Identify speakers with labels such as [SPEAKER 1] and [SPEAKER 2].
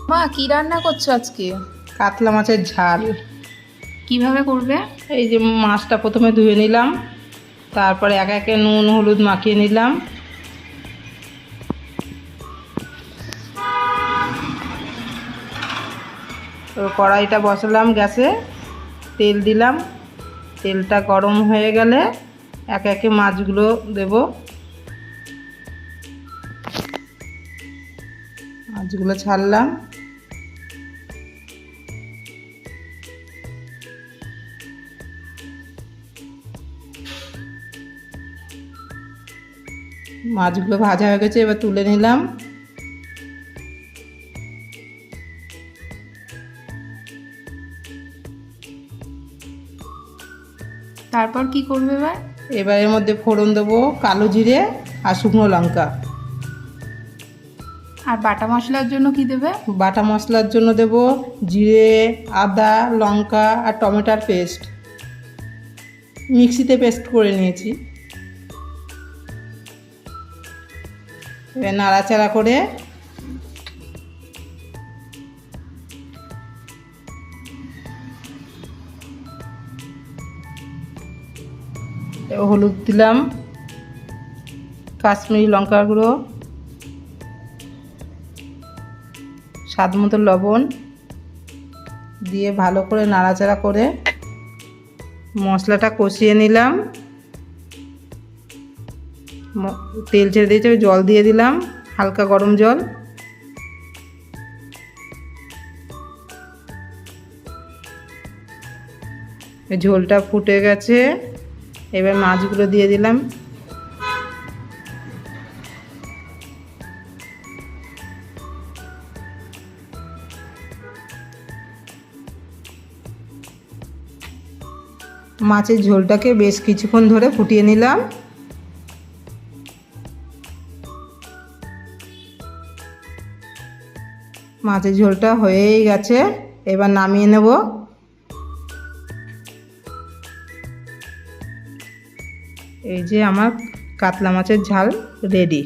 [SPEAKER 1] মা কি রান্না করছো আজকে?
[SPEAKER 2] কাতলা মাছের ঝাল।
[SPEAKER 1] কিভাবে করবে?
[SPEAKER 2] এই যে মাছটা প্রথমে ধুয়ে নিলাম, তারপরে একে একে নুন হলুদ মাখিয়ে নিলাম। তো কড়াইটা বসালাম গ্যাসে, তেল দিলাম। তেলটা গরম হয়ে গেলে একে একে মাছগুলো দেব। মাছগুলো ছাড়লাম। মাছগুলো ভাজা হয়ে গেছে, এবার তুলে নিলাম।
[SPEAKER 1] তারপর কি করবে এবার?
[SPEAKER 2] এবার এর মধ্যে ফোড়ন দেবো কালো জিরে আর শুকনো লঙ্কা।
[SPEAKER 1] আর বাটা মশলার জন্য কি দেবে?
[SPEAKER 2] বাটা মশলার জন্য দেব জিরে, আদা, লঙ্কা আর টমেটোর পেস্ট। মিক্সিতে পেস্ট করে নিয়েছি। এবার নাড়াচাড়া করে হলুদ দিলাম, কাশ্মীরি লঙ্কার গুঁড়ো, স্বাদ মতো লবণ দিয়ে ভালো করে নাড়াচাড়া করে মশলাটা কষিয়ে নিলাম। তেল ছেড়ে দিয়েছে, জল দিয়ে দিলাম, হালকা গরম জল। ঝোলটা ফুটে গেছে, এবার মাছগুলো দিয়ে দিলাম। মাছের ঝোলটাকে বেশ কিছুক্ষণ ধরে ফুটিয়ে নিলাম। মাছের ঝোলটা হয়েই গেছে, এবার নামিয়ে নেব। এই যে আমার কাতলা মাছের ঝাল রেডি।